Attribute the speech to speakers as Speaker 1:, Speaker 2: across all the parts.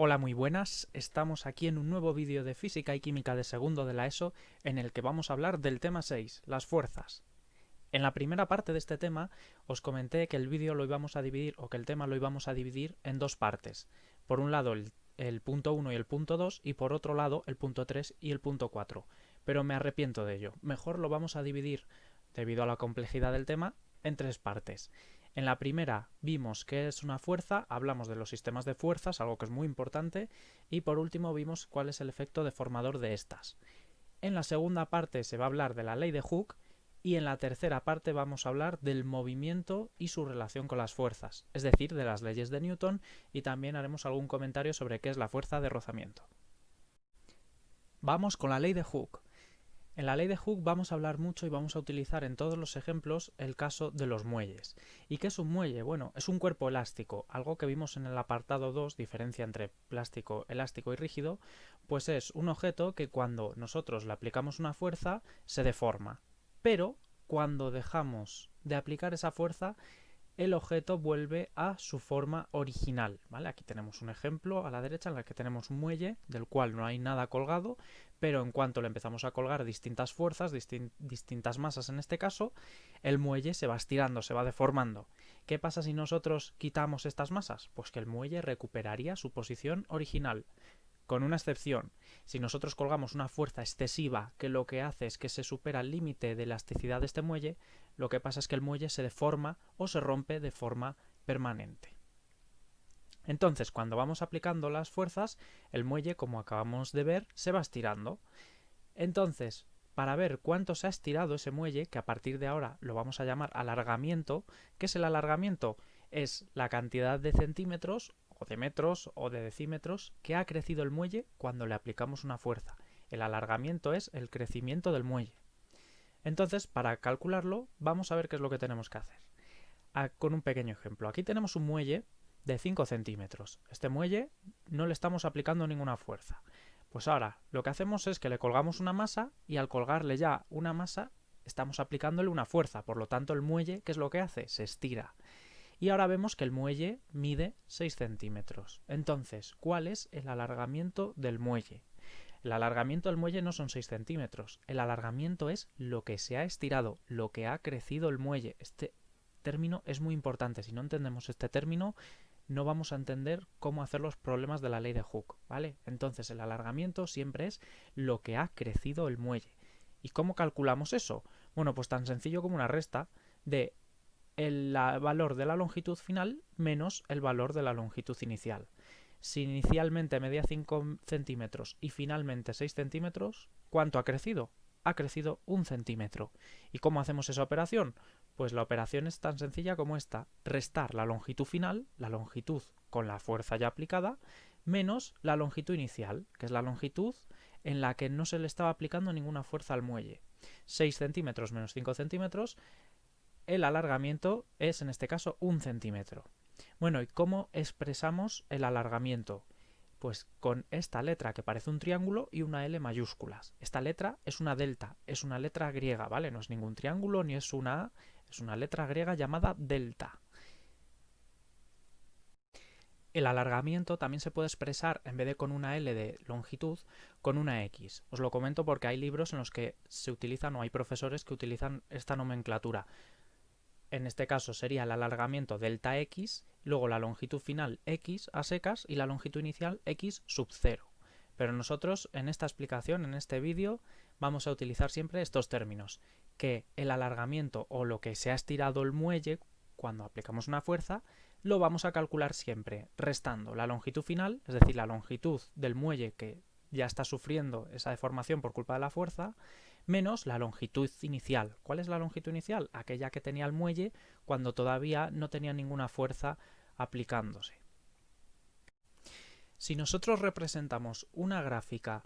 Speaker 1: Hola, muy buenas. Estamos aquí en un nuevo vídeo de Física y Química de segundo de la ESO en el que vamos a hablar del tema 6, las fuerzas. En la primera parte de este tema os comenté que el vídeo lo íbamos a dividir o que el tema lo íbamos a dividir en dos partes. Por un lado el punto 1 y el punto 2 y por otro lado el punto 3 y el punto 4. Pero me arrepiento de ello. Mejor lo vamos a dividir, debido a la complejidad del tema, en tres partes. En la primera vimos qué es una fuerza, hablamos de los sistemas de fuerzas, algo que es muy importante, y por último vimos cuál es el efecto deformador de estas. En la segunda parte se va a hablar de la ley de Hooke y en la tercera parte vamos a hablar del movimiento y su relación con las fuerzas, es decir, de las leyes de Newton, y también haremos algún comentario sobre qué es la fuerza de rozamiento. Vamos con la ley de Hooke. En la ley de Hooke vamos a hablar mucho y vamos a utilizar en todos los ejemplos el caso de los muelles. ¿Y qué es un muelle? Bueno, es un cuerpo elástico, algo que vimos en el apartado 2, diferencia entre plástico, elástico y rígido, pues es un objeto que cuando nosotros le aplicamos una fuerza se deforma, pero cuando dejamos de aplicar esa fuerza el objeto vuelve a su forma original, ¿vale? Aquí tenemos un ejemplo a la derecha en el que tenemos un muelle del cual no hay nada colgado, pero en cuanto le empezamos a colgar distintas fuerzas, distintas masas en este caso, el muelle se va estirando, se va deformando. ¿Qué pasa si nosotros quitamos estas masas? Pues que el muelle recuperaría su posición original. Con una excepción, si nosotros colgamos una fuerza excesiva que lo que hace es que se supera el límite de elasticidad de este muelle, lo que pasa es que el muelle se deforma o se rompe de forma permanente. Entonces, cuando vamos aplicando las fuerzas, el muelle, como acabamos de ver, se va estirando. Entonces, para ver cuánto se ha estirado ese muelle, que a partir de ahora lo vamos a llamar alargamiento, ¿qué es el alargamiento? Es la cantidad de centímetros o de metros o de decímetros que ha crecido el muelle cuando le aplicamos una fuerza. El alargamiento es el crecimiento del muelle. Entonces, para calcularlo, vamos a ver qué es lo que tenemos que hacer. Con un pequeño ejemplo. Aquí tenemos un muelle de 5 centímetros. Este muelle no le estamos aplicando ninguna fuerza. Pues ahora lo que hacemos es que le colgamos una masa y al colgarle ya una masa estamos aplicándole una fuerza. Por lo tanto el muelle, ¿qué es lo que hace? Se estira. Y ahora vemos que el muelle mide 6 centímetros. Entonces, ¿cuál es el alargamiento del muelle? El alargamiento del muelle no son 6 centímetros. El alargamiento es lo que se ha estirado, lo que ha crecido el muelle. Este término es muy importante. Si no entendemos este término, no vamos a entender cómo hacer los problemas de la ley de Hooke, ¿vale? Entonces el alargamiento siempre es lo que ha crecido el muelle. ¿Y cómo calculamos eso? Bueno, pues tan sencillo como una resta de el valor de la longitud final menos el valor de la longitud inicial. Si inicialmente medía 5 centímetros y finalmente 6 centímetros, ¿cuánto ha crecido? Ha crecido 1 centímetro. ¿Y cómo hacemos esa operación? Pues la operación es tan sencilla como esta: restar la longitud final, la longitud con la fuerza ya aplicada, menos la longitud inicial, que es la longitud en la que no se le estaba aplicando ninguna fuerza al muelle. 6 centímetros menos 5 centímetros, el alargamiento es en este caso 1 centímetro. Bueno, ¿y cómo expresamos el alargamiento? Pues con esta letra que parece un triángulo y una L mayúsculas. Esta letra es una delta, es una letra griega, ¿vale? No es ningún triángulo ni es una A, es una letra griega llamada delta. El alargamiento también se puede expresar, en vez de con una L de longitud, con una X. Os lo comento porque hay libros en los que se utilizan o hay profesores que utilizan esta nomenclatura. En este caso sería el alargamiento delta x, luego la longitud final x a secas y la longitud inicial x sub 0. Pero nosotros en esta explicación, en este vídeo, vamos a utilizar siempre estos términos, que el alargamiento o lo que se ha estirado el muelle cuando aplicamos una fuerza, lo vamos a calcular siempre restando la longitud final, es decir, la longitud del muelle que ya está sufriendo esa deformación por culpa de la fuerza, menos la longitud inicial. ¿Cuál es la longitud inicial? Aquella que tenía el muelle cuando todavía no tenía ninguna fuerza aplicándose. Si nosotros representamos una gráfica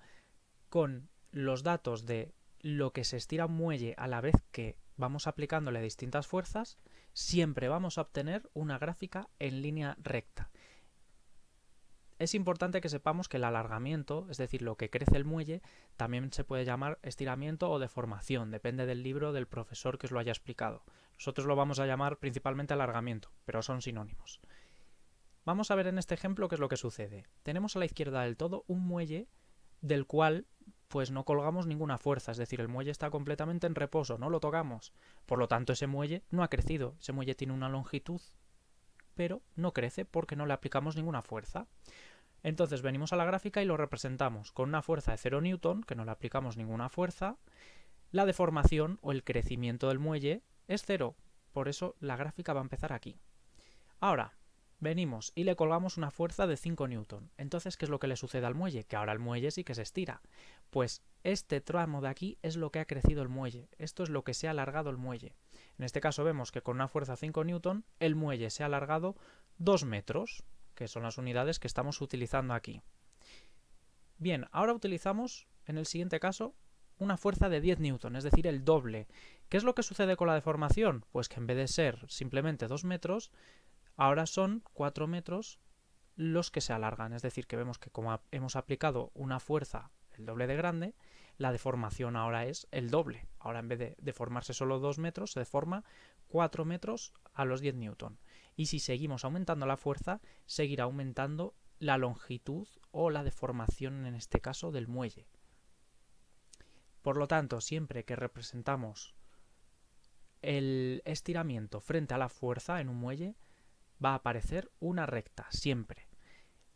Speaker 1: con los datos de lo que se estira un muelle a la vez que vamos aplicándole distintas fuerzas, siempre vamos a obtener una gráfica en línea recta. Es importante que sepamos que el alargamiento, es decir, lo que crece el muelle, también se puede llamar estiramiento o deformación, depende del libro del profesor que os lo haya explicado. Nosotros lo vamos a llamar principalmente alargamiento, pero son sinónimos. Vamos a ver en este ejemplo qué es lo que sucede. Tenemos a la izquierda del todo un muelle del cual pues no colgamos ninguna fuerza, es decir, el muelle está completamente en reposo, no lo tocamos. Por lo tanto, ese muelle no ha crecido, ese muelle tiene una longitud, pero no crece porque no le aplicamos ninguna fuerza. Entonces venimos a la gráfica y lo representamos con una fuerza de 0 newton, que no le aplicamos ninguna fuerza. La deformación o el crecimiento del muelle es 0, por eso la gráfica va a empezar aquí. Ahora, venimos y le colgamos una fuerza de 5 newton. Entonces, ¿qué es lo que le sucede al muelle? Que ahora el muelle sí que se estira. Pues este tramo de aquí es lo que ha crecido el muelle. Esto es lo que se ha alargado el muelle. En este caso vemos que con una fuerza de 5 newton el muelle se ha alargado 2 metros, que son las unidades que estamos utilizando aquí. Bien, ahora utilizamos, en el siguiente caso, una fuerza de 10 newton, es decir, el doble. ¿Qué es lo que sucede con la deformación? Pues que en vez de ser simplemente 2 metros, ahora son 4 metros los que se alargan, es decir, que vemos que como hemos aplicado una fuerza el doble de grande, la deformación ahora es el doble. Ahora en vez de deformarse solo 2 metros, se deforma 4 metros a los 10 newton. Y si seguimos aumentando la fuerza, seguirá aumentando la longitud o la deformación, en este caso, del muelle. Por lo tanto, siempre que representamos el estiramiento frente a la fuerza en un muelle, va a aparecer una recta, siempre.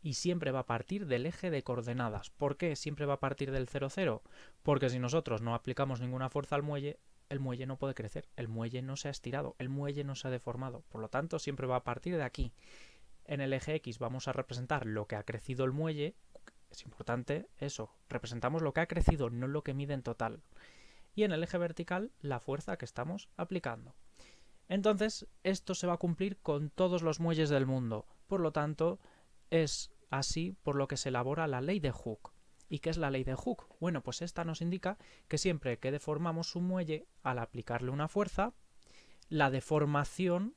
Speaker 1: Y siempre va a partir del eje de coordenadas. ¿Por qué siempre va a partir del 0, 0? Porque si nosotros no aplicamos ninguna fuerza al muelle, el muelle no puede crecer, el muelle no se ha estirado, el muelle no se ha deformado. Por lo tanto, siempre va a partir de aquí. En el eje X vamos a representar lo que ha crecido el muelle. Es importante eso, representamos lo que ha crecido, no lo que mide en total. Y en el eje vertical, la fuerza que estamos aplicando. Entonces, esto se va a cumplir con todos los muelles del mundo. Por lo tanto, es así por lo que se elabora la ley de Hooke. ¿Y qué es la ley de Hooke? Bueno, pues esta nos indica que siempre que deformamos un muelle, al aplicarle una fuerza, la deformación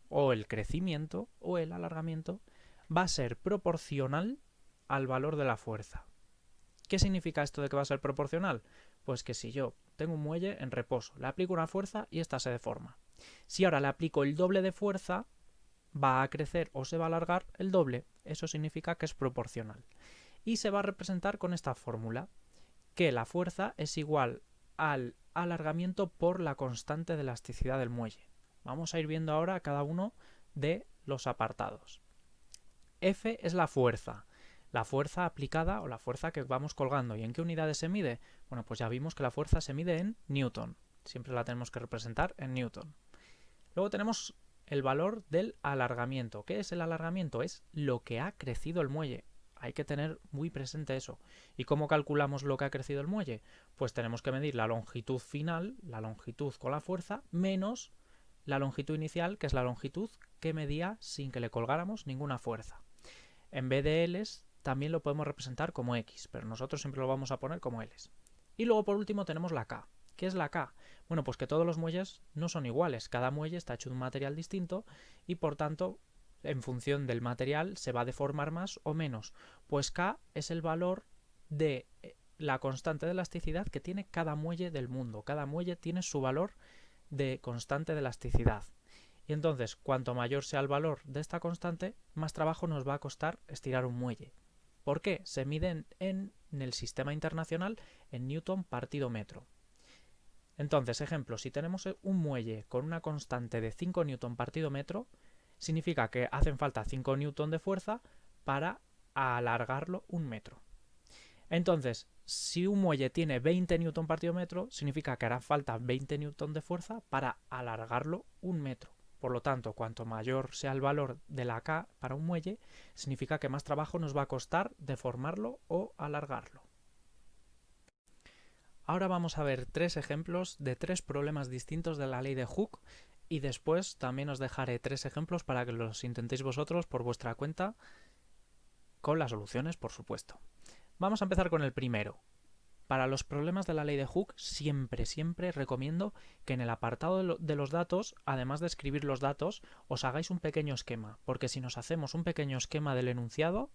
Speaker 1: o el crecimiento o el alargamiento va a ser proporcional al valor de la fuerza. ¿Qué significa esto de que va a ser proporcional? Pues que si yo tengo un muelle en reposo, le aplico una fuerza y ésta se deforma. Si ahora le aplico el doble de fuerza, va a crecer o se va a alargar el doble. Eso significa que es proporcional. Y se va a representar con esta fórmula, que la fuerza es igual al alargamiento por la constante de elasticidad del muelle. Vamos a ir viendo ahora cada uno de los apartados. F es la fuerza aplicada o la fuerza que vamos colgando. ¿Y en qué unidades se mide? Bueno, pues ya vimos que la fuerza se mide en newton. Siempre la tenemos que representar en newton. Luego tenemos el valor del alargamiento. ¿Qué es el alargamiento? Es lo que ha crecido el muelle. Hay que tener muy presente eso. ¿Y cómo calculamos lo que ha crecido el muelle? Pues tenemos que medir la longitud final, la longitud con la fuerza, menos la longitud inicial, que es la longitud que medía sin que le colgáramos ninguna fuerza. En vez de L's también lo podemos representar como X, pero nosotros siempre lo vamos a poner como L's. Y luego por último tenemos la K. ¿Qué es la K? Bueno, pues que todos los muelles no son iguales, cada muelle está hecho de un material distinto y por tanto en función del material se va a deformar más o menos. Pues K es el valor de la constante de elasticidad que tiene cada muelle del mundo. Cada muelle tiene su valor de constante de elasticidad. Y entonces, cuanto mayor sea el valor de esta constante, más trabajo nos va a costar estirar un muelle. ¿Por qué? Se mide en el sistema internacional en newton partido metro. Entonces, ejemplo, si tenemos un muelle con una constante de 5 newton partido metro, significa que hacen falta 5 newton de fuerza para alargarlo un metro. Entonces, si un muelle tiene 20 newton partido metro, significa que hará falta 20 newton de fuerza para alargarlo un metro. Por lo tanto, cuanto mayor sea el valor de la K para un muelle, significa que más trabajo nos va a costar deformarlo o alargarlo. Ahora vamos a ver 3 ejemplos de 3 problemas distintos de la ley de Hooke y después también os dejaré 3 ejemplos para que los intentéis vosotros por vuestra cuenta con las soluciones, por supuesto. Vamos a empezar con el primero. Para los problemas de la ley de Hooke siempre recomiendo que en el apartado de los datos, además de escribir los datos, os hagáis un pequeño esquema, porque si nos hacemos un pequeño esquema del enunciado,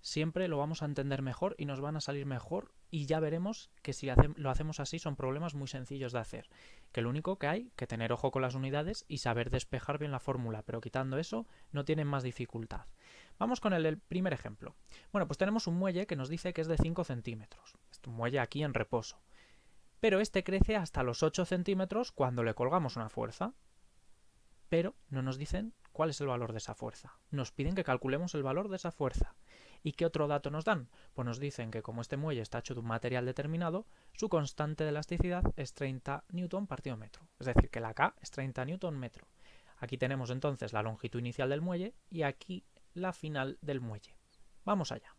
Speaker 1: siempre lo vamos a entender mejor y nos van a salir mejor y ya veremos que si lo hacemos así son problemas muy sencillos de hacer, que lo único que hay que tener ojo con las unidades y saber despejar bien la fórmula, pero quitando eso no tienen más dificultad. Vamos con el primer ejemplo. Bueno, pues tenemos un muelle que nos dice que es de 5 centímetros. Es un muelle aquí en reposo. Pero este crece hasta los 8 centímetros cuando le colgamos una fuerza. Pero no nos dicen cuál es el valor de esa fuerza. Nos piden que calculemos el valor de esa fuerza. ¿Y qué otro dato nos dan? Pues nos dicen que como este muelle está hecho de un material determinado, su constante de elasticidad es 30 newton partido metro. Es decir, que la K es 30 newton metro. Aquí tenemos entonces la longitud inicial del muelle y aquí la final del muelle. Vamos allá.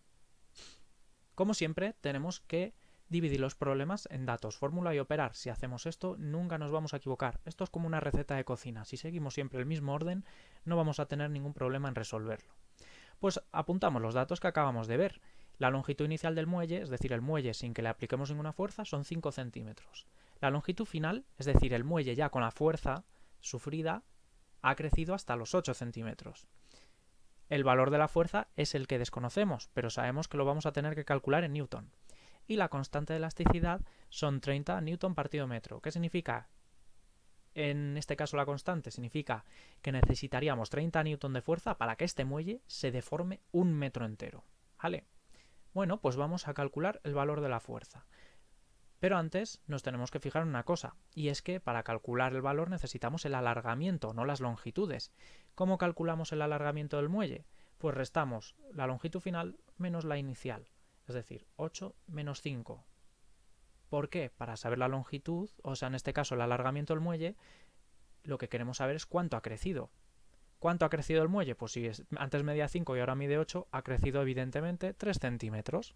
Speaker 1: Como siempre, tenemos que dividir los problemas en datos, fórmula y operar. Si hacemos esto, nunca nos vamos a equivocar. Esto es como una receta de cocina. Si seguimos siempre el mismo orden, no vamos a tener ningún problema en resolverlo. Pues apuntamos los datos que acabamos de ver. La longitud inicial del muelle, es decir, el muelle sin que le apliquemos ninguna fuerza, son 5 centímetros. La longitud final, es decir, el muelle ya con la fuerza sufrida, ha crecido hasta los 8 centímetros. El valor de la fuerza es el que desconocemos, pero sabemos que lo vamos a tener que calcular en newton. Y la constante de elasticidad son 30 newton partido metro. ¿Qué significa? En este caso la constante significa que necesitaríamos 30 newton de fuerza para que este muelle se deforme un metro entero. ¿Vale? Bueno, pues vamos a calcular el valor de la fuerza. Pero antes nos tenemos que fijar en una cosa, y es que para calcular el valor necesitamos el alargamiento, no las longitudes. ¿Cómo calculamos el alargamiento del muelle? Pues restamos la longitud final menos la inicial, es decir, 8 menos 5. ¿Por qué? Para saber la longitud, o sea, en este caso el alargamiento del muelle, lo que queremos saber es cuánto ha crecido. ¿Cuánto ha crecido el muelle? Pues si antes medía 5 y ahora mide 8, ha crecido evidentemente 3 centímetros.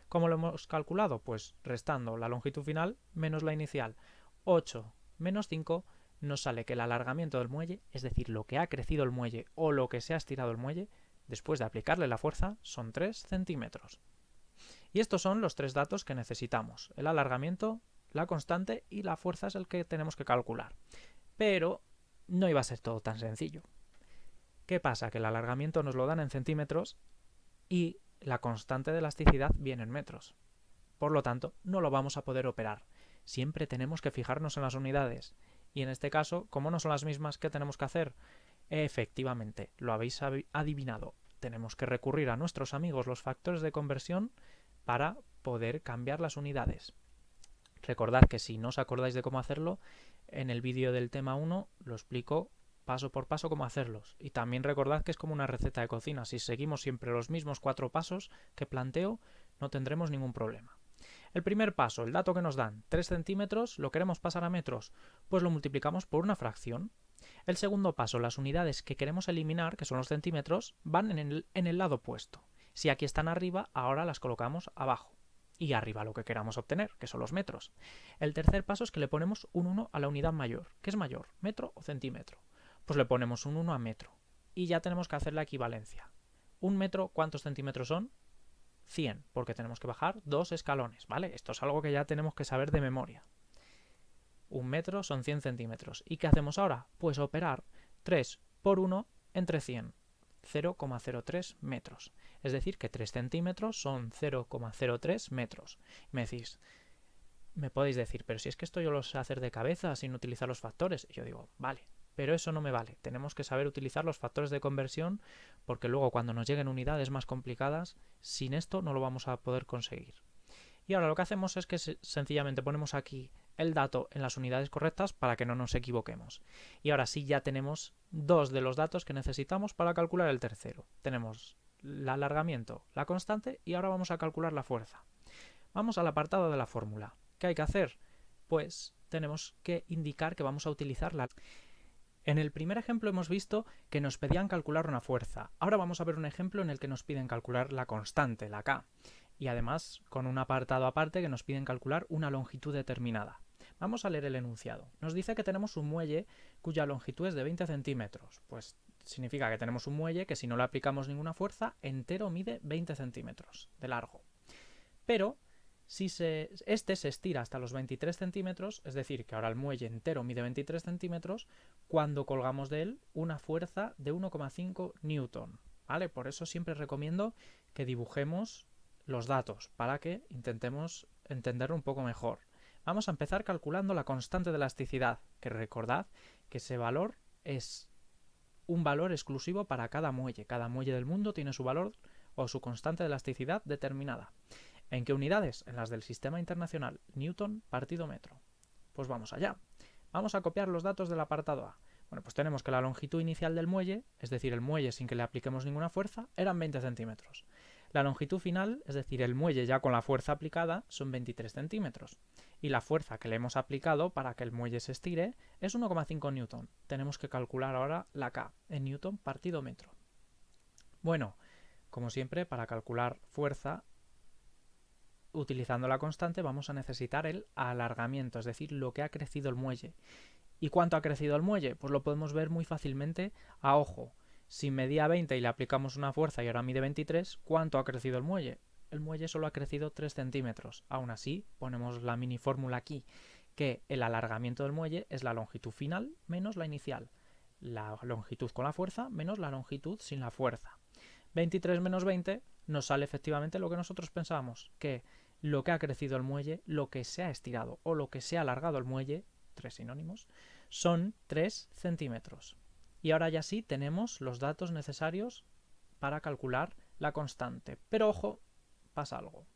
Speaker 1: ¿Cómo lo hemos calculado? Pues restando la longitud final menos la inicial. 8 menos 5 nos sale que el alargamiento del muelle, es decir, lo que ha crecido el muelle o lo que se ha estirado el muelle, después de aplicarle la fuerza, son 3 centímetros. Y estos son los tres datos que necesitamos. El alargamiento, la constante y la fuerza es el que tenemos que calcular. Pero no iba a ser todo tan sencillo. ¿Qué pasa? Que el alargamiento nos lo dan en centímetros y la constante de elasticidad viene en metros. Por lo tanto, no lo vamos a poder operar. Siempre tenemos que fijarnos en las unidades. Y en este caso, como no son las mismas, ¿qué tenemos que hacer? Efectivamente, lo habéis adivinado. Tenemos que recurrir a nuestros amigos los factores de conversión para poder cambiar las unidades. Recordad que si no os acordáis de cómo hacerlo, en el vídeo del tema 1 lo explico paso por paso cómo hacerlos. Y también recordad que es como una receta de cocina. Si seguimos siempre los mismos 4 pasos que planteo, no tendremos ningún problema. El primer paso, el dato que nos dan, 3 centímetros, ¿lo queremos pasar a metros? Pues lo multiplicamos por una fracción. El segundo paso, las unidades que queremos eliminar, que son los centímetros, van en el lado opuesto. Si aquí están arriba, ahora las colocamos abajo. Y arriba lo que queramos obtener, que son los metros. El tercer paso es que le ponemos un 1 a la unidad mayor. ¿Qué es mayor? ¿Metro o centímetro? Pues le ponemos un 1 a metro. Y ya tenemos que hacer la equivalencia. ¿Un metro cuántos centímetros son? 100, porque tenemos que bajar 2 escalones, ¿vale? Esto es algo que ya tenemos que saber de memoria. Un metro son 100 centímetros. ¿Y qué hacemos ahora? Pues operar 3 por 1 entre 100. 0,03 metros. Es decir, que 3 centímetros son 0,03 metros. Me decís, me podéis decir, pero si es que esto yo lo sé hacer de cabeza sin utilizar los factores. Y yo digo, vale, pero eso no me vale. Tenemos que saber utilizar los factores de conversión porque luego cuando nos lleguen unidades más complicadas, sin esto no lo vamos a poder conseguir. Y ahora lo que hacemos es que sencillamente ponemos aquí el dato en las unidades correctas para que no nos equivoquemos. Y ahora sí ya tenemos dos de los datos que necesitamos para calcular el tercero. Tenemos el alargamiento, la constante y ahora vamos a calcular la fuerza. Vamos al apartado de la fórmula. ¿Qué hay que hacer? Pues tenemos que indicar que vamos a utilizar la... En el primer ejemplo hemos visto que nos pedían calcular una fuerza. Ahora vamos a ver un ejemplo en el que nos piden calcular la constante, la K. Y además con un apartado aparte que nos piden calcular una longitud determinada. Vamos a leer el enunciado. Nos dice que tenemos un muelle cuya longitud es de 20 centímetros. Pues significa que tenemos un muelle que si no le aplicamos ninguna fuerza, entero mide 20 centímetros de largo. Pero si este se estira hasta los 23 centímetros, es decir, que ahora el muelle entero mide 23 centímetros, cuando colgamos de él una fuerza de 1,5 newton. ¿Vale? Por eso siempre recomiendo que dibujemos los datos para que intentemos entenderlo un poco mejor. Vamos a empezar calculando la constante de elasticidad, que recordad que ese valor es un valor exclusivo para cada muelle. Cada muelle del mundo tiene su valor o su constante de elasticidad determinada. ¿En qué unidades? En las del Sistema Internacional, Newton partido metro. Pues vamos allá. Vamos a copiar los datos del apartado A. Bueno, pues tenemos que la longitud inicial del muelle, es decir, el muelle sin que le apliquemos ninguna fuerza, eran 20 centímetros. La longitud final, es decir, el muelle ya con la fuerza aplicada, son 23 centímetros. Y la fuerza que le hemos aplicado para que el muelle se estire es 1,5 newton. Tenemos que calcular ahora la K en newton partido metro. Bueno, como siempre, para calcular fuerza, utilizando la constante, vamos a necesitar el alargamiento, es decir, lo que ha crecido el muelle. ¿Y cuánto ha crecido el muelle? Pues lo podemos ver muy fácilmente a ojo. Si medía 20 y le aplicamos una fuerza y ahora mide 23, ¿cuánto ha crecido el muelle? El muelle solo ha crecido 3 centímetros. Aún así, ponemos la mini fórmula aquí, que el alargamiento del muelle es la longitud final menos la inicial. La longitud con la fuerza menos la longitud sin la fuerza. 23 menos 20 nos sale efectivamente lo que nosotros pensábamos, que lo que ha crecido el muelle, lo que se ha estirado o lo que se ha alargado el muelle, tres sinónimos, son 3 centímetros. Y ahora ya sí tenemos los datos necesarios para calcular la constante. Pero ojo, pasa algo.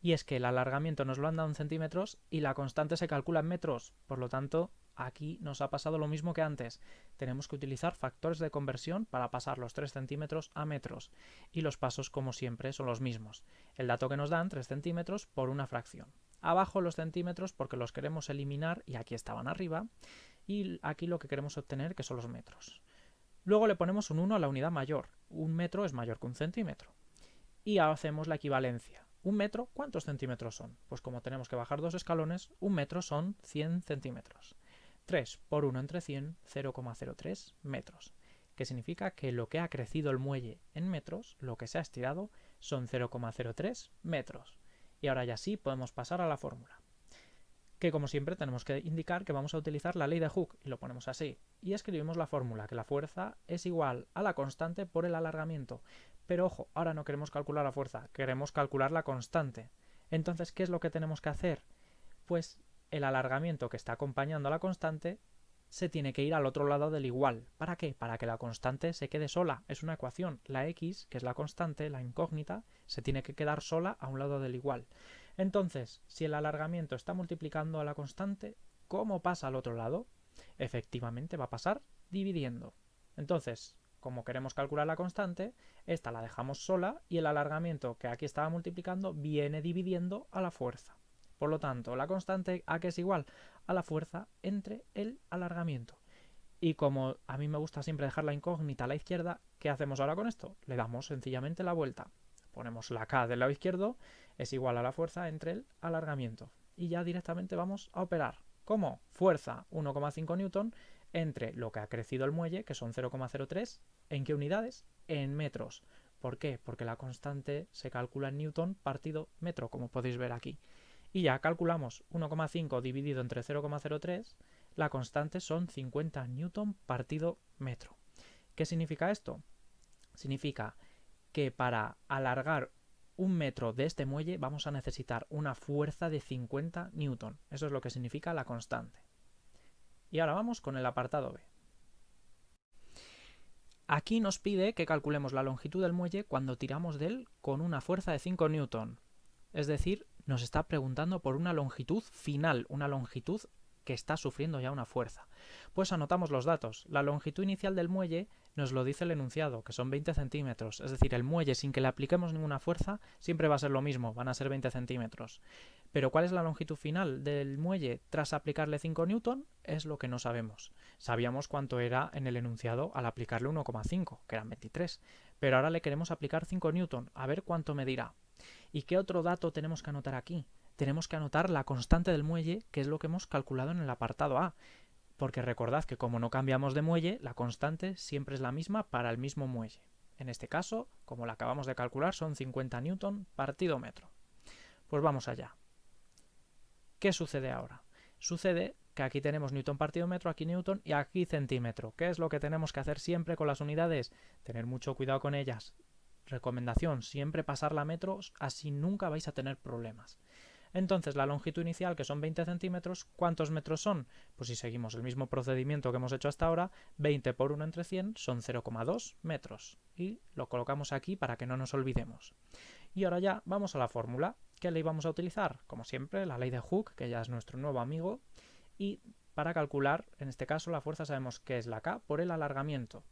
Speaker 1: Y es que el alargamiento nos lo han dado en centímetros y la constante se calcula en metros. Por lo tanto, aquí nos ha pasado lo mismo que antes. Tenemos que utilizar factores de conversión para pasar los 3 centímetros a metros. Y los pasos, como siempre, son los mismos. El dato que nos dan, 3 centímetros por una fracción. Abajo los centímetros porque los queremos eliminar y aquí estaban arriba. Y aquí lo que queremos obtener que son los metros. Luego le ponemos un 1 a la unidad mayor. Un metro es mayor que un centímetro. Y hacemos la equivalencia. ¿Un metro cuántos centímetros son? Pues como tenemos que bajar 2 escalones, un metro son 100 centímetros. 3 por 1 entre 100, 0,03 metros. Que significa que lo que ha crecido el muelle en metros, lo que se ha estirado, son 0,03 metros. Y ahora ya sí podemos pasar a la fórmula. Que como siempre tenemos que indicar que vamos a utilizar la ley de Hooke y lo ponemos así. Y escribimos la fórmula, que la fuerza es igual a la constante por el alargamiento. Pero ojo, ahora no queremos calcular la fuerza, queremos calcular la constante. Entonces, ¿qué es lo que tenemos que hacer? Pues el alargamiento que está acompañando a la constante se tiene que ir al otro lado del igual. ¿Para qué? Para que la constante se quede sola. Es una ecuación. La x, que es la constante, la incógnita, se tiene que quedar sola a un lado del igual. Entonces, si el alargamiento está multiplicando a la constante, ¿cómo pasa al otro lado? Efectivamente va a pasar dividiendo. Entonces, como queremos calcular la constante, esta la dejamos sola y el alargamiento que aquí estaba multiplicando viene dividiendo a la fuerza. Por lo tanto, la constante ¿a qué es igual? A la fuerza entre el alargamiento. Y como a mí me gusta siempre dejar la incógnita a la izquierda, ¿qué hacemos ahora con esto? Le damos sencillamente la vuelta. Ponemos la K del lado izquierdo, es igual a la fuerza entre el alargamiento. Y ya directamente vamos a operar. ¿Cómo? Fuerza 1,5 newton entre lo que ha crecido el muelle, que son 0,03. ¿En qué unidades? En metros. ¿Por qué? Porque la constante se calcula en newton partido metro, como podéis ver aquí. Y ya calculamos 1,5 dividido entre 0,03, la constante son 50 newton partido metro. ¿Qué significa esto? Significa que para alargar un metro de este muelle vamos a necesitar una fuerza de 50 newton. Eso es lo que significa la constante. Y ahora vamos con el apartado B. Aquí nos pide que calculemos la longitud del muelle cuando tiramos de él con una fuerza de 5 newton. Es decir, nos está preguntando por una longitud final, una longitud que está sufriendo ya una fuerza. Pues anotamos los datos. La longitud inicial del muelle nos lo dice el enunciado, que son 20 centímetros. Es decir, el muelle sin que le apliquemos ninguna fuerza siempre va a ser lo mismo, van a ser 20 centímetros. Pero ¿cuál es la longitud final del muelle tras aplicarle 5 newton? Es lo que no sabemos. Sabíamos cuánto era en el enunciado al aplicarle 1,5, que eran 23. Pero ahora le queremos aplicar 5 newton, a ver cuánto medirá. ¿Y qué otro dato tenemos que anotar aquí? Tenemos que anotar la constante del muelle, que es lo que hemos calculado en el apartado A. Porque recordad que como no cambiamos de muelle, la constante siempre es la misma para el mismo muelle. En este caso, como la acabamos de calcular, son 50 newton partido metro. Pues vamos allá. ¿Qué sucede ahora? Sucede que aquí tenemos newton partido metro, aquí newton y aquí centímetro. ¿Qué es lo que tenemos que hacer siempre con las unidades? Tener mucho cuidado con ellas. Recomendación, siempre pasarla a metros, así nunca vais a tener problemas. Entonces la longitud inicial, que son 20 centímetros, ¿cuántos metros son? Pues si seguimos el mismo procedimiento que hemos hecho hasta ahora, 20 por 1 entre 100 son 0,2 metros. Y lo colocamos aquí para que no nos olvidemos. Y ahora ya vamos a la fórmula. ¿Qué ley vamos a utilizar? Como siempre, la ley de Hooke, que ya es nuestro nuevo amigo. Y para calcular, en este caso, la fuerza sabemos que es la K por el alargamiento.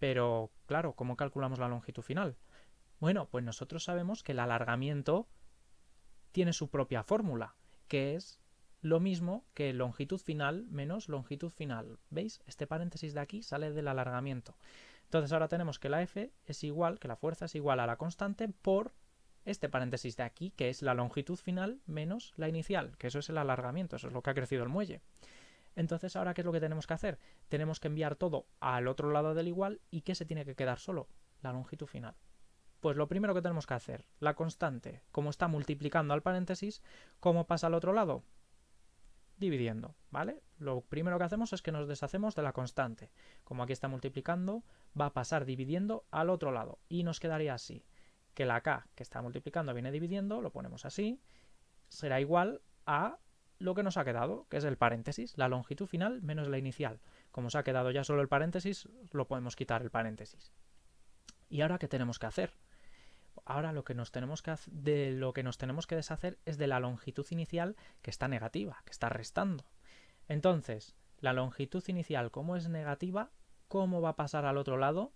Speaker 1: Pero, claro, ¿cómo calculamos la longitud final? Bueno, pues nosotros sabemos que el alargamiento tiene su propia fórmula, que es lo mismo que longitud final menos longitud final. ¿Veis? Este paréntesis de aquí sale del alargamiento. Entonces ahora tenemos que la F es igual, que la fuerza es igual a la constante por este paréntesis de aquí, que es la longitud final menos la inicial, que eso es el alargamiento, eso es lo que ha crecido el muelle. Entonces ahora, ¿qué es lo que tenemos que hacer? Tenemos que enviar todo al otro lado del igual. ¿Y qué se tiene que quedar solo? La longitud final. Pues lo primero que tenemos que hacer, la constante, como está multiplicando al paréntesis, ¿cómo pasa al otro lado? Dividiendo, ¿vale? Lo primero que hacemos es que nos deshacemos de la constante. Como aquí está multiplicando, va a pasar dividiendo al otro lado. Y nos quedaría así, que la K que está multiplicando viene dividiendo, lo ponemos así, será igual a lo que nos ha quedado, que es el paréntesis, la longitud final menos la inicial. Como se ha quedado ya solo el paréntesis, lo podemos quitar el paréntesis. ¿Y ahora qué tenemos que hacer? Ahora lo que nos tenemos que deshacer es de la longitud inicial, que está negativa, que está restando. Entonces, la longitud inicial, como es negativa, ¿cómo va a pasar al otro lado?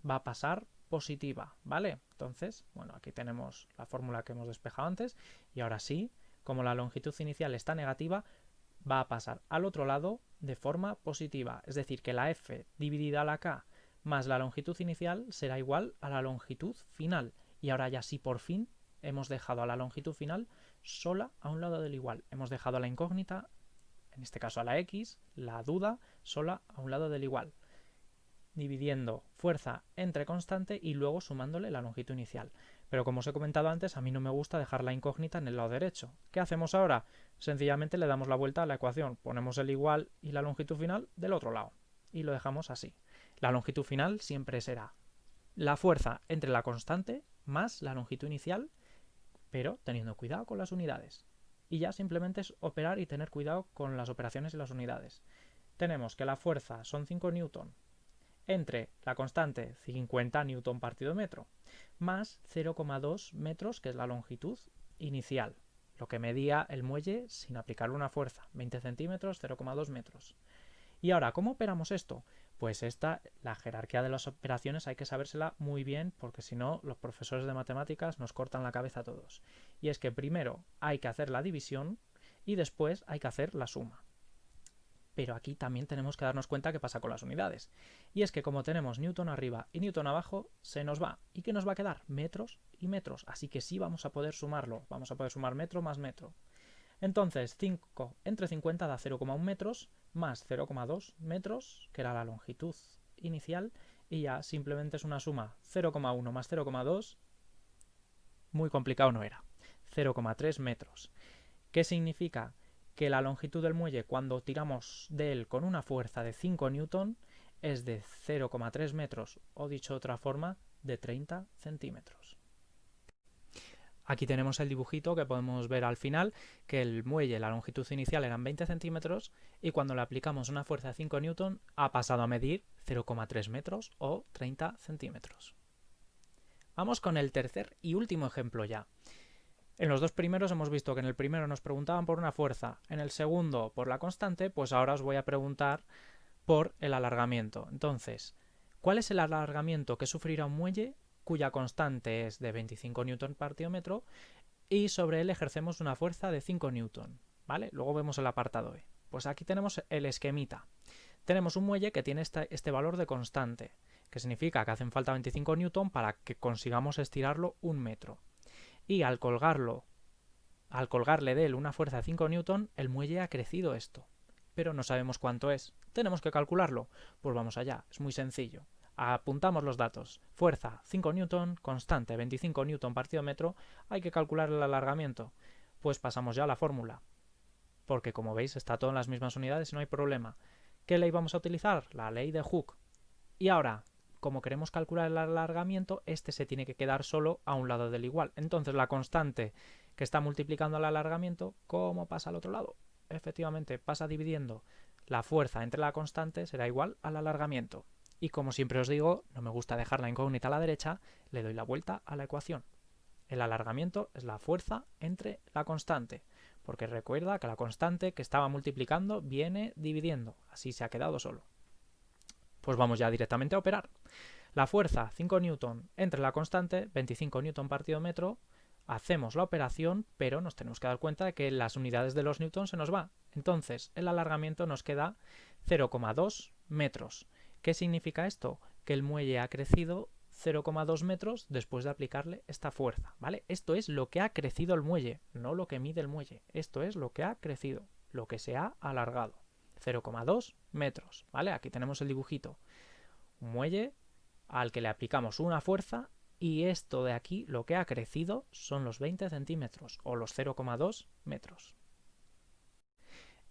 Speaker 1: Va a pasar positiva, ¿vale? Entonces, bueno, aquí tenemos la fórmula que hemos despejado antes, y ahora sí, como la longitud inicial está negativa, va a pasar al otro lado de forma positiva. Es decir, que la F dividida a la K más la longitud inicial será igual a la longitud final. Y ahora ya sí, por fin, hemos dejado a la longitud final sola a un lado del igual. Hemos dejado a la incógnita, en este caso a la X, la duda, sola a un lado del igual. Dividiendo fuerza entre constante y luego sumándole la longitud inicial. Pero como os he comentado antes, a mí no me gusta dejar la incógnita en el lado derecho. ¿Qué hacemos ahora? Sencillamente le damos la vuelta a la ecuación, ponemos el igual y la longitud final del otro lado y lo dejamos así. La longitud final siempre será la fuerza entre la constante más la longitud inicial, pero teniendo cuidado con las unidades. Y ya simplemente es operar y tener cuidado con las operaciones y las unidades. Tenemos que la fuerza son 5 newton entre la constante 50 newton partido metro más 0,2 metros, que es la longitud inicial, lo que medía el muelle sin aplicar una fuerza, 20 centímetros, 0,2 metros. Y ahora, ¿cómo operamos esto? Pues la jerarquía de las operaciones hay que sabérsela muy bien, porque si no, los profesores de matemáticas nos cortan la cabeza a todos. Y es que primero hay que hacer la división y después hay que hacer la suma. Pero aquí también tenemos que darnos cuenta qué pasa con las unidades. Y es que como tenemos newton arriba y newton abajo, se nos va. ¿Y qué nos va a quedar? Metros y metros. Así que sí vamos a poder sumarlo. Vamos a poder sumar metro más metro. Entonces 5 entre 50 da 0,1 metros más 0,2 metros, que era la longitud inicial, y ya simplemente es una suma 0,1 más 0,2, muy complicado no era, 0,3 metros. ¿Qué significa? Que la longitud del muelle cuando tiramos de él con una fuerza de 5 newton es de 0,3 metros, o dicho de otra forma, de 30 centímetros. Aquí tenemos el dibujito que podemos ver al final, que el muelle, la longitud inicial eran 20 centímetros y cuando le aplicamos una fuerza de 5 newton ha pasado a medir 0,3 metros o 30 centímetros. Vamos con el tercer y último ejemplo ya. En los dos primeros hemos visto que en el primero nos preguntaban por una fuerza, en el segundo por la constante, pues ahora os voy a preguntar por el alargamiento. Entonces, ¿cuál es el alargamiento que sufrirá un muelle cuya constante es de 25 newton partido metro y sobre él ejercemos una fuerza de 5 newton? ¿Vale? Luego vemos el apartado E. Pues aquí tenemos el esquemita. Tenemos un muelle que tiene este valor de constante, que significa que hacen falta 25 newton para que consigamos estirarlo un metro. Y al colgarle de él una fuerza de 5 newton, el muelle ha crecido esto. Pero no sabemos cuánto es. ¿Tenemos que calcularlo? Pues vamos allá, es muy sencillo. Apuntamos los datos. Fuerza 5 newton, constante 25 newton partido metro. Hay que calcular el alargamiento. Pues pasamos ya a la fórmula. Porque como veis está todo en las mismas unidades y no hay problema. ¿Qué ley vamos a utilizar? La ley de Hooke. Y ahora, como queremos calcular el alargamiento, este se tiene que quedar solo a un lado del igual. Entonces la constante que está multiplicando el alargamiento, ¿cómo pasa al otro lado? Efectivamente, pasa dividiendo la fuerza entre la constante, será igual al alargamiento. Y como siempre os digo, no me gusta dejar la incógnita a la derecha, le doy la vuelta a la ecuación. El alargamiento es la fuerza entre la constante, porque recuerda que la constante que estaba multiplicando viene dividiendo, así se ha quedado solo. Pues vamos ya directamente a operar. La fuerza 5 newton entre la constante 25 newton partido metro, hacemos la operación, pero nos tenemos que dar cuenta de que las unidades de los newtons se nos va. Entonces el alargamiento nos queda 0,2 metros. ¿Qué significa esto? Que el muelle ha crecido 0,2 metros después de aplicarle esta fuerza, ¿vale? Esto es lo que ha crecido el muelle, no lo que mide el muelle. Esto es lo que ha crecido, lo que se ha alargado. 0,2 metros, ¿vale? Aquí tenemos el dibujito. Un muelle al que le aplicamos una fuerza y esto de aquí, lo que ha crecido, son los 20 centímetros o los 0,2 metros.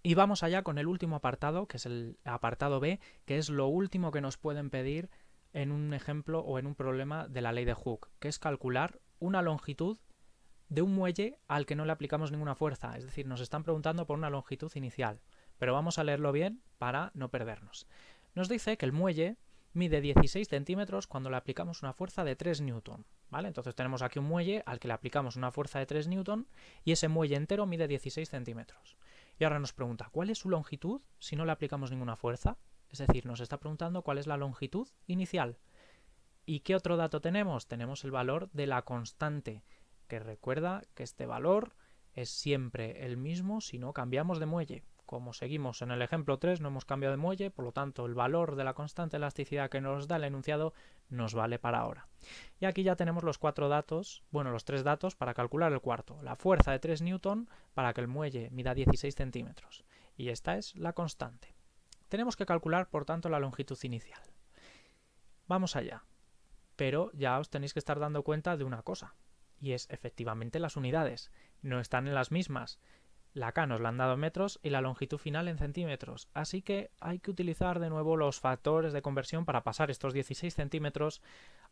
Speaker 1: Y vamos allá con el último apartado, que es el apartado B, que es lo último que nos pueden pedir en un ejemplo o en un problema de la ley de Hooke, que es calcular una longitud de un muelle al que no le aplicamos ninguna fuerza. Es decir, nos están preguntando por una longitud inicial, pero vamos a leerlo bien para no perdernos. Nos dice que el muelle mide 16 centímetros cuando le aplicamos una fuerza de 3 newton, ¿vale? Entonces tenemos aquí un muelle al que le aplicamos una fuerza de 3 newton y ese muelle entero mide 16 centímetros. Y ahora nos pregunta, ¿cuál es su longitud si no le aplicamos ninguna fuerza? Es decir, nos está preguntando cuál es la longitud inicial. ¿Y qué otro dato tenemos? Tenemos el valor de la constante, que recuerda que este valor es siempre el mismo si no cambiamos de muelle. Como seguimos en el ejemplo 3, no hemos cambiado de muelle, por lo tanto el valor de la constante de elasticidad que nos da el enunciado nos vale para ahora. Y aquí ya tenemos los cuatro datos, bueno, los tres datos para calcular el cuarto. La fuerza de 3 newton para que el muelle mida 16 centímetros. Y esta es la constante. Tenemos que calcular, por tanto, la longitud inicial. Vamos allá. Pero ya os tenéis que estar dando cuenta de una cosa. Y es, efectivamente, las unidades. No están en las mismas. La K nos la han dado en metros y la longitud final en centímetros, así que hay que utilizar de nuevo los factores de conversión para pasar estos 16 centímetros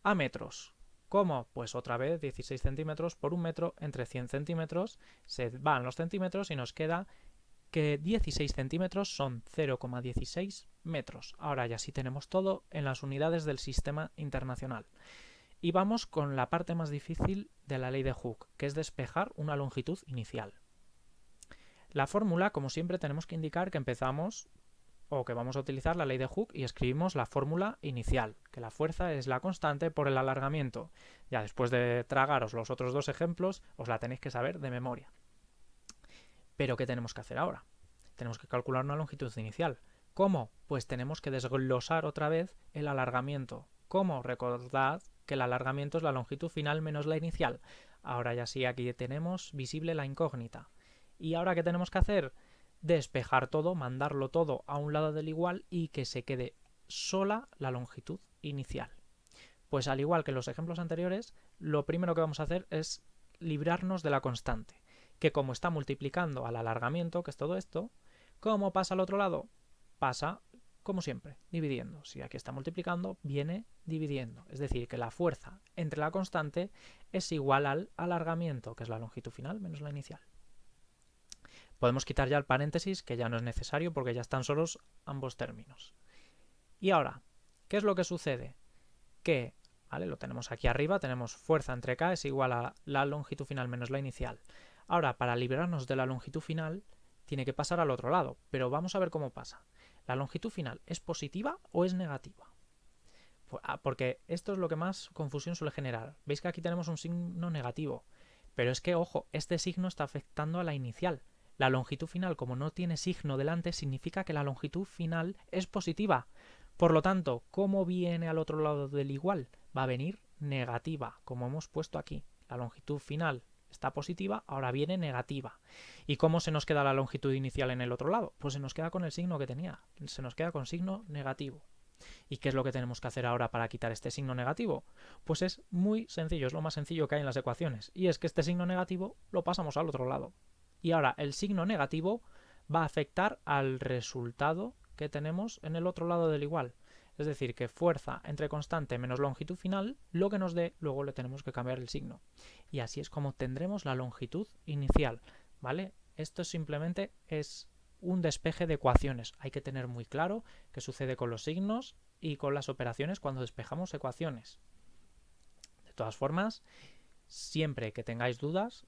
Speaker 1: a metros. ¿Cómo? Pues otra vez 16 centímetros por un metro entre 100 centímetros, se van los centímetros y nos queda que 16 centímetros son 0,16 metros. Ahora ya sí tenemos todo en las unidades del sistema internacional. Y vamos con la parte más difícil de la ley de Hooke, que es despejar una longitud inicial. La fórmula, como siempre, tenemos que indicar que empezamos o que vamos a utilizar la ley de Hooke y escribimos la fórmula inicial, que la fuerza es la constante por el alargamiento. Ya después de tragaros los otros dos ejemplos, os la tenéis que saber de memoria. Pero ¿qué tenemos que hacer ahora? Tenemos que calcular una longitud inicial. ¿Cómo? Pues tenemos que desglosar otra vez el alargamiento. ¿Cómo? Recordad que el alargamiento es la longitud final menos la inicial. Ahora ya sí, aquí tenemos visible la incógnita. ¿Y ahora qué tenemos que hacer? Despejar todo, mandarlo todo a un lado del igual y que se quede sola la longitud inicial. Pues al igual que en los ejemplos anteriores, lo primero que vamos a hacer es librarnos de la constante, que como está multiplicando al alargamiento, que es todo esto, ¿cómo pasa al otro lado? Pasa, como siempre, dividiendo. Si aquí está multiplicando, viene dividiendo. Es decir, que la fuerza entre la constante es igual al alargamiento, que es la longitud final menos la inicial. Podemos quitar ya el paréntesis, que ya no es necesario porque ya están solos ambos términos. Y ahora, ¿qué es lo que sucede? Que, ¿vale? Lo tenemos aquí arriba, tenemos fuerza entre K es igual a la longitud final menos la inicial. Ahora, para librarnos de la longitud final, tiene que pasar al otro lado, pero vamos a ver cómo pasa. ¿La longitud final es positiva o es negativa? Porque esto es lo que más confusión suele generar. Veis que aquí tenemos un signo negativo, pero es que, ojo, este signo está afectando a la inicial. La longitud final, como no tiene signo delante, significa que la longitud final es positiva. Por lo tanto, ¿cómo viene al otro lado del igual? Va a venir negativa, como hemos puesto aquí. La longitud final está positiva, ahora viene negativa. ¿Y cómo se nos queda la longitud inicial en el otro lado? Pues se nos queda con el signo que tenía. Se nos queda con signo negativo. ¿Y qué es lo que tenemos que hacer ahora para quitar este signo negativo? Pues es muy sencillo, es lo más sencillo que hay en las ecuaciones. Y es que este signo negativo lo pasamos al otro lado. Y ahora el signo negativo va a afectar al resultado que tenemos en el otro lado del igual. Es decir, que fuerza entre constante menos longitud final, lo que nos dé, luego le tenemos que cambiar el signo. Y así es como tendremos la longitud inicial, ¿vale? Esto simplemente es un despeje de ecuaciones. Hay que tener muy claro qué sucede con los signos y con las operaciones cuando despejamos ecuaciones. De todas formas, siempre que tengáis dudas,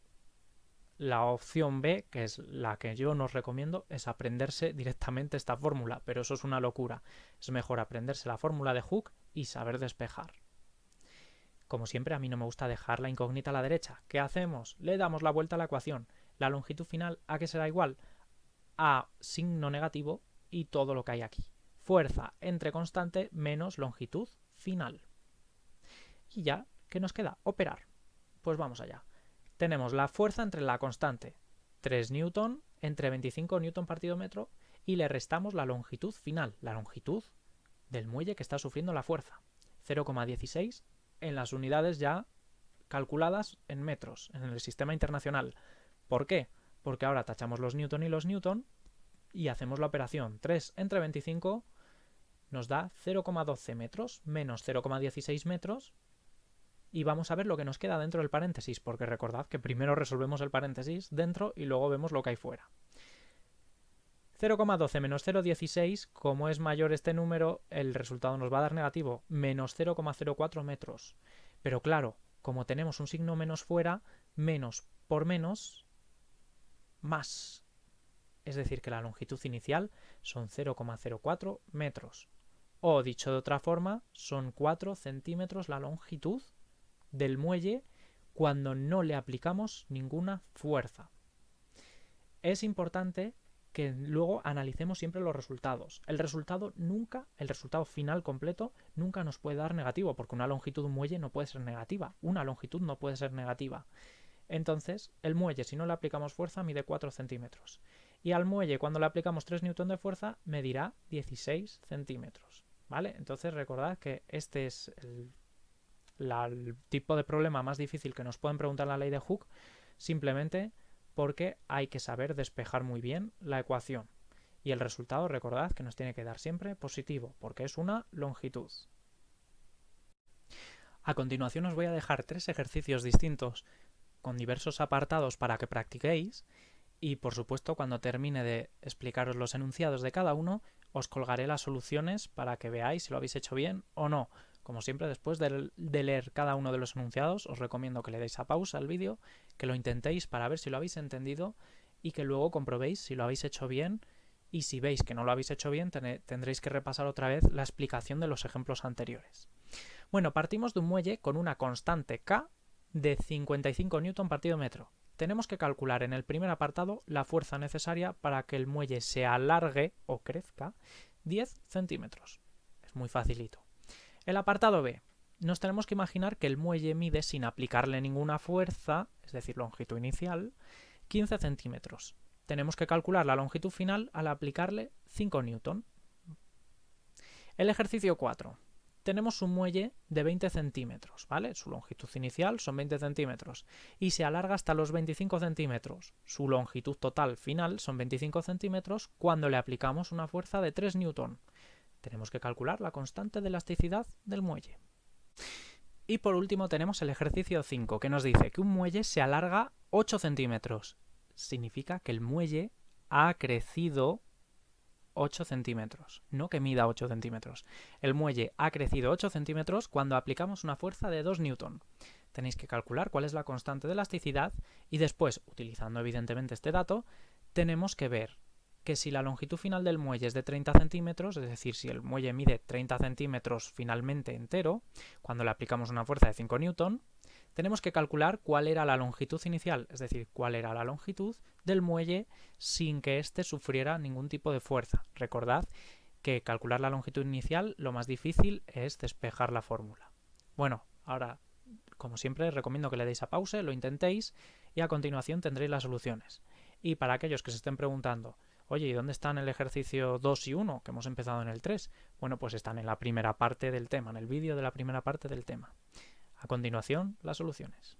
Speaker 1: la opción B, que es la que yo nos recomiendo, es aprenderse directamente esta fórmula, pero eso es una locura. Es mejor aprenderse la fórmula de Hooke y saber despejar. Como siempre, a mí no me gusta dejar la incógnita a la derecha. ¿Qué hacemos? Le damos la vuelta a la ecuación. La longitud final, ¿a qué será igual? A signo negativo y todo lo que hay aquí. Fuerza entre constante menos longitud final. Y ya, ¿qué nos queda? Operar. Pues vamos allá. Tenemos la fuerza entre la constante 3 newton entre 25 newton partido metro y le restamos la longitud final, la longitud del muelle que está sufriendo la fuerza. 0,16 en las unidades ya calculadas en metros en el sistema internacional. ¿Por qué? Porque ahora tachamos los newton y los newton y hacemos la operación 3 entre 25 nos da 0,12 metros menos 0,16 metros. Y vamos a ver lo que nos queda dentro del paréntesis, porque recordad que primero resolvemos el paréntesis dentro y luego vemos lo que hay fuera. 0,12 menos 0,16, como es mayor este número, el resultado nos va a dar negativo, menos 0,04 metros. Pero claro, como tenemos un signo menos fuera, menos por menos, más. Es decir, que la longitud inicial son 0,04 metros. O dicho de otra forma, son 4 centímetros la longitud del muelle cuando no le aplicamos ninguna fuerza. Es importante que luego analicemos siempre los resultados. El resultado final completo, nunca nos puede dar negativo, porque una longitud de un muelle no puede ser negativa. Una longitud no puede ser negativa. Entonces, el muelle, si no le aplicamos fuerza, mide 4 centímetros. Y al muelle, cuando le aplicamos 3 newton de fuerza, medirá 16 centímetros. ¿Vale? Entonces, recordad que este es el tipo de problema más difícil que nos pueden preguntar en la ley de Hooke, simplemente porque hay que saber despejar muy bien la ecuación. Y el resultado, recordad que nos tiene que dar siempre positivo, porque es una longitud. A continuación os voy a dejar 3 ejercicios distintos con diversos apartados para que practiquéis y, por supuesto, cuando termine de explicaros los enunciados de cada uno, os colgaré las soluciones para que veáis si lo habéis hecho bien o no. Como siempre, después de leer cada uno de los enunciados, os recomiendo que le deis a pausa al vídeo, que lo intentéis para ver si lo habéis entendido y que luego comprobéis si lo habéis hecho bien, y si veis que no lo habéis hecho bien, tendréis que repasar otra vez la explicación de los ejemplos anteriores. Bueno, partimos de un muelle con una constante K de 55 newton partido metro. Tenemos que calcular en el primer apartado la fuerza necesaria para que el muelle se alargue o crezca 10 centímetros. Es muy facilito. El apartado B. Nos tenemos que imaginar que el muelle mide, sin aplicarle ninguna fuerza, es decir, longitud inicial, 15 centímetros. Tenemos que calcular la longitud final al aplicarle 5 newton. El ejercicio 4. Tenemos un muelle de 20 centímetros, ¿vale? Su longitud inicial son 20 centímetros y se alarga hasta los 25 centímetros. Su longitud total final son 25 centímetros cuando le aplicamos una fuerza de 3 newton. Tenemos que calcular la constante de elasticidad del muelle. Y por último tenemos el ejercicio 5, que nos dice que un muelle se alarga 8 centímetros. Significa que el muelle ha crecido 8 centímetros, no que mida 8 centímetros. El muelle ha crecido 8 centímetros cuando aplicamos una fuerza de 2 newton. Tenéis que calcular cuál es la constante de elasticidad y después, utilizando evidentemente este dato, tenemos que ver que si la longitud final del muelle es de 30 centímetros, es decir, si el muelle mide 30 centímetros finalmente entero, cuando le aplicamos una fuerza de 5 newton, tenemos que calcular cuál era la longitud inicial, es decir, cuál era la longitud del muelle sin que éste sufriera ningún tipo de fuerza. Recordad que calcular la longitud inicial, lo más difícil es despejar la fórmula. Bueno, ahora, como siempre, recomiendo que le deis a pause, lo intentéis y a continuación tendréis las soluciones. Y para aquellos que se estén preguntando, oye, ¿y dónde están el ejercicio 2 y 1 que hemos empezado en el 3? Bueno, pues están en la primera parte del tema, en el vídeo de la primera parte del tema. A continuación, las soluciones.